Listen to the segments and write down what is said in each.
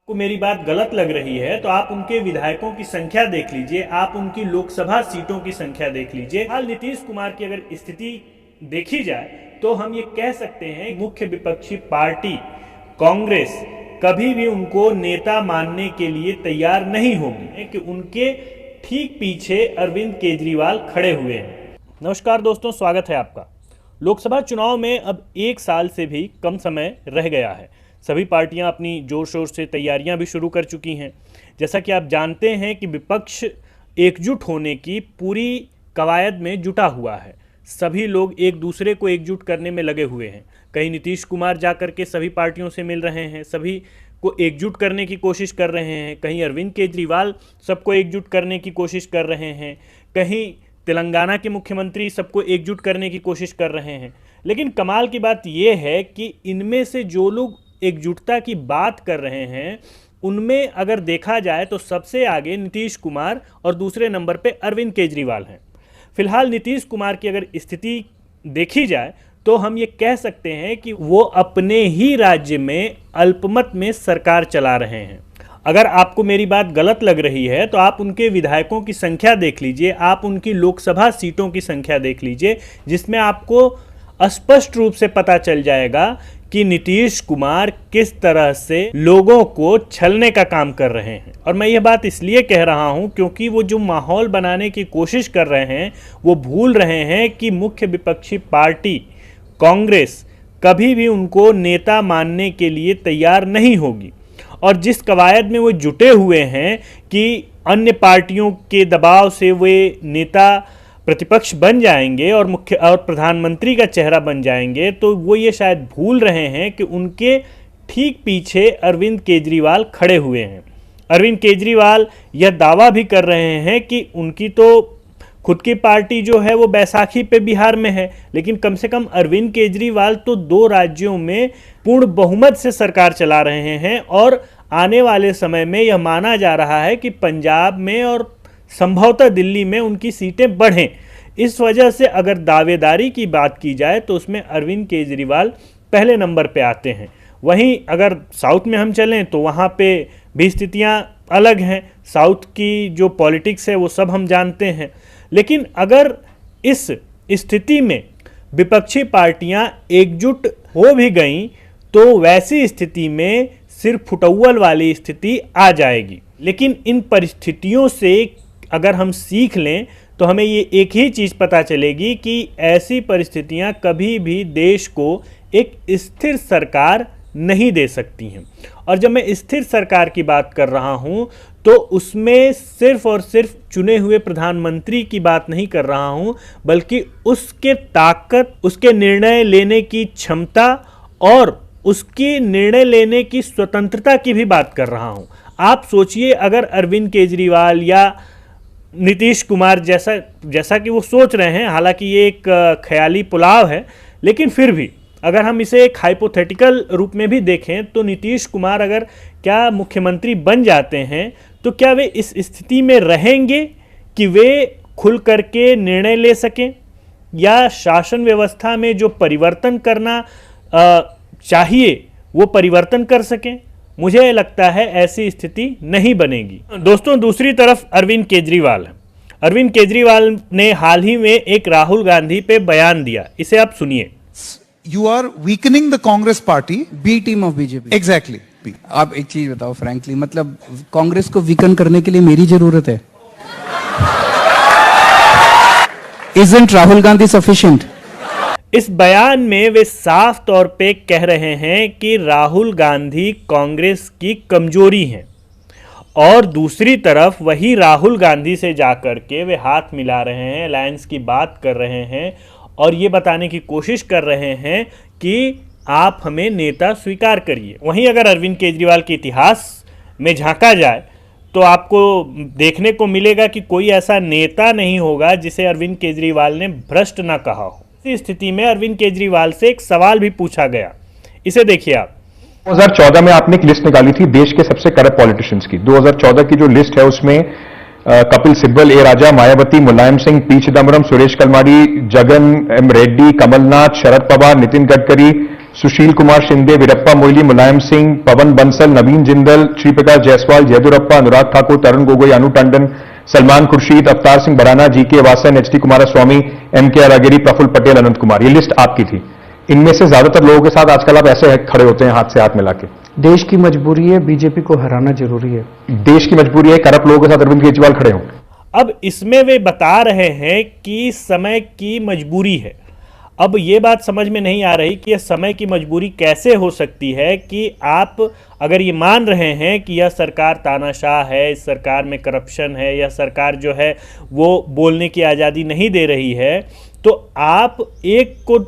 को मेरी बात गलत लग रही है तो आप उनके विधायकों की संख्या देख लीजिए, आप उनकी लोकसभा सीटों की संख्या देख लीजिए। हाल नीतीश कुमार की अगर स्थिति देखी जाए तो हम ये कह सकते हैं मुख्य विपक्षी पार्टी कांग्रेस कभी भी उनको नेता मानने के लिए तैयार नहीं होगी कि उनके ठीक पीछे अरविंद केजरीवाल खड़े हुए हैं। नमस्कार दोस्तों, स्वागत है आपका। लोकसभा चुनाव में अब एक साल से भी कम समय रह गया है। सभी पार्टियां अपनी जोर शोर से तैयारियां भी शुरू कर चुकी हैं। जैसा कि आप जानते हैं कि विपक्ष एकजुट होने की पूरी कवायद में जुटा हुआ है। सभी लोग एक दूसरे को एकजुट करने में लगे हुए हैं। कहीं नीतीश कुमार जा कर के सभी पार्टियों से मिल रहे हैं, सभी को एकजुट करने की कोशिश कर रहे हैं। कहीं अरविंद केजरीवाल सबको एकजुट करने की कोशिश कर रहे हैं, कहीं तेलंगाना के मुख्यमंत्री सबको एकजुट करने की कोशिश कर रहे हैं। लेकिन कमाल की बात यह है कि इनमें से जो लोग एकजुटता की बात कर रहे हैं उनमें अगर देखा जाए तो सबसे आगे नीतीश कुमार और दूसरे नंबर पे अरविंद केजरीवाल हैं। फिलहाल नीतीश कुमार की अगर स्थिति देखी जाए तो हम ये कह सकते हैं कि वो अपने ही राज्य में अल्पमत में सरकार चला रहे हैं। अगर आपको मेरी बात गलत लग रही है तो आप उनके विधायकों की संख्या देख लीजिए, आप उनकी लोकसभा सीटों की संख्या देख लीजिए, जिसमें आपको स्पष्ट रूप से पता चल जाएगा कि नीतीश कुमार किस तरह से लोगों को छलने का काम कर रहे हैं। और मैं यह बात इसलिए कह रहा हूं क्योंकि वो जो माहौल बनाने की कोशिश कर रहे हैं वो भूल रहे हैं कि मुख्य विपक्षी पार्टी कांग्रेस कभी भी उनको नेता मानने के लिए तैयार नहीं होगी। और जिस कवायद में वो जुटे हुए हैं कि अन्य पार्टियों के दबाव से वे नेता प्रतिपक्ष बन जाएंगे और मुख्य और प्रधानमंत्री का चेहरा बन जाएंगे, तो वो ये शायद भूल रहे हैं कि उनके ठीक पीछे अरविंद केजरीवाल खड़े हुए हैं। अरविंद केजरीवाल यह दावा भी कर रहे हैं कि उनकी तो खुद की पार्टी जो है वो बैसाखी पे बिहार में है, लेकिन कम से कम अरविंद केजरीवाल तो 2 राज्यों में पूर्ण बहुमत से सरकार चला रहे हैं। और आने वाले समय में यह माना जा रहा है कि पंजाब में और संभवतः दिल्ली में उनकी सीटें बढ़ें। इस वजह से अगर दावेदारी की बात की जाए तो उसमें अरविंद केजरीवाल पहले नंबर पे आते हैं। वहीं अगर साउथ में हम चलें तो वहाँ पे भी स्थितियाँ अलग हैं। साउथ की जो पॉलिटिक्स है वो सब हम जानते हैं। लेकिन अगर इस स्थिति में विपक्षी पार्टियाँ एकजुट हो भी गईं तो वैसी स्थिति में सिर्फ फुटौवल वाली स्थिति आ जाएगी। लेकिन इन परिस्थितियों से अगर हम सीख लें तो हमें ये एक ही चीज़ पता चलेगी कि ऐसी परिस्थितियां कभी भी देश को एक स्थिर सरकार नहीं दे सकती हैं। और जब मैं स्थिर सरकार की बात कर रहा हूं तो उसमें सिर्फ और सिर्फ चुने हुए प्रधानमंत्री की बात नहीं कर रहा हूं, बल्कि उसके ताकत, उसके निर्णय लेने की क्षमता और उसकी निर्णय लेने की स्वतंत्रता की भी बात कर रहा हूं। आप सोचिए, अगर अरविंद केजरीवाल या नीतीश कुमार जैसा कि वो सोच रहे हैं, हालांकि ये एक ख्याली पुलाव है, लेकिन फिर भी अगर हम इसे एक हाइपोथेटिकल रूप में भी देखें तो नीतीश कुमार अगर क्या मुख्यमंत्री बन जाते हैं तो क्या वे इस स्थिति में रहेंगे कि वे खुल करके निर्णय ले सकें, या शासन व्यवस्था में जो परिवर्तन करना चाहिए वो परिवर्तन कर सकें? मुझे लगता है ऐसी स्थिति नहीं बनेगी। दोस्तों, दूसरी तरफ अरविंद केजरीवाल। अरविंद केजरीवाल ने हाल ही में एक राहुल गांधी पे बयान दिया, इसे आप सुनिए। You are weakening the Congress party. B team of BJP. Exactly. आप एक चीज बताओ फ्रैंकली, मतलब कांग्रेस को वीकन करने के लिए मेरी जरूरत है? Isn't Rahul Gandhi sufficient? इस बयान में वे साफ तौर पे कह रहे हैं कि राहुल गांधी कांग्रेस की कमजोरी हैं, और दूसरी तरफ वही राहुल गांधी से जाकर के वे हाथ मिला रहे हैं, अलायंस की बात कर रहे हैं और ये बताने की कोशिश कर रहे हैं कि आप हमें नेता स्वीकार करिए। वहीं अगर अरविंद केजरीवाल के इतिहास में झांका जाए तो आपको देखने को मिलेगा कि कोई ऐसा नेता नहीं होगा जिसे अरविंद केजरीवाल ने भ्रष्ट ना कहा हो। इस स्थिति में अरविंद केजरीवाल से एक सवाल भी पूछा गया, इसे देखिए आप। 2014 में आपने एक लिस्ट निकाली थी देश के सबसे करप्ट पॉलिटिशियंस की। 2014 की जो लिस्ट है उसमें Kapil Sibal, A Raja, Mayawati, Mulayam Singh, P Chidambaram, Suresh Kalmadi, Jagan M Reddy, Kamalnath, Sharad Pawar, Nitin Gadkari, Sushil Kumar Shinde, Veerappa Moily, Mulayam Singh, Pawan Bansal, Naveen Jindal, Sriprakash Jaiswal, Yeddyurappa, Anurag Thakur, Tarun Gogoi, Anu Tandon, Salman Khurshid, Avtar Singh Bhadana, GK Vasan, H D Kumaraswamy, MK. Alagiri, Praful Patel, Ananth Kumar. ये लिस्ट आपकी थी। इनमें से ज्यादातर लोगों के साथ आजकल आप ऐसे खड़े होते हैं हाथ से हाथ मिला के। देश की मजबूरी है, बीजेपी को हराना जरूरी है। देश की मजबूरी है, करप्ट लोगों के साथ अरविंद केजरीवाल खड़े हों। अब इसमें वे बता रहे हैं कि समय की मजबूरी है। अब ये बात समझ में नहीं आ रही कि यह समय की मजबूरी कैसे हो सकती है कि आप अगर ये मान रहे हैं कि यह सरकार तानाशाह है, इस सरकार में करप्शन है, यह सरकार जो है वो बोलने की आज़ादी नहीं दे रही है, तो आप एक को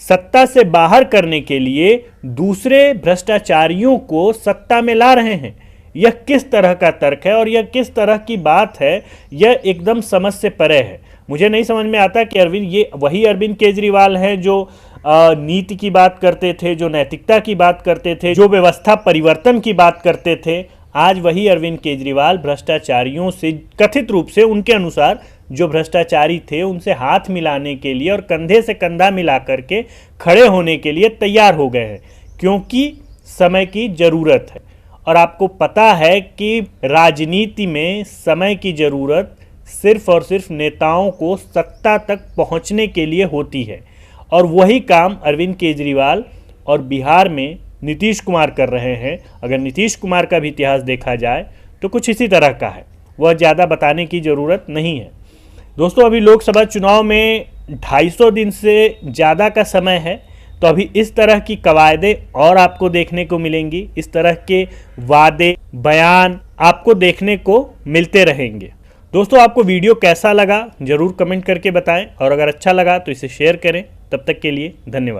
सत्ता से बाहर करने के लिए दूसरे भ्रष्टाचारियों को सत्ता में ला रहे हैं। यह किस तरह का तर्क है और यह किस तरह की बात है, यह एकदम समझ से परे है। मुझे नहीं समझ में आता कि ये वही अरविंद केजरीवाल हैं जो नीति की बात करते थे, जो नैतिकता की बात करते थे, जो व्यवस्था परिवर्तन की बात करते थे। आज वही अरविंद केजरीवाल भ्रष्टाचारियों से कथित रूप से उनके अनुसार जो भ्रष्टाचारी थे उनसे हाथ मिलाने के लिए और कंधे से कंधा मिला करके खड़े होने के लिए तैयार हो गए हैं, क्योंकि समय की ज़रूरत है। और आपको पता है कि राजनीति में समय की ज़रूरत सिर्फ और सिर्फ नेताओं को सत्ता तक पहुंचने के लिए होती है, और वही काम अरविंद केजरीवाल और बिहार में नीतीश कुमार कर रहे हैं। अगर नीतीश कुमार का भी इतिहास देखा जाए तो कुछ इसी तरह का है, वह ज़्यादा बताने की ज़रूरत नहीं है। दोस्तों, अभी लोकसभा चुनाव में 250 दिन से ज़्यादा का समय है, तो अभी इस तरह की कवायदे और आपको देखने को मिलेंगी, इस तरह के वादे बयान आपको देखने को मिलते रहेंगे। दोस्तों, आपको वीडियो कैसा लगा ज़रूर कमेंट करके बताएं, और अगर अच्छा लगा तो इसे शेयर करें। तब तक के लिए धन्यवाद।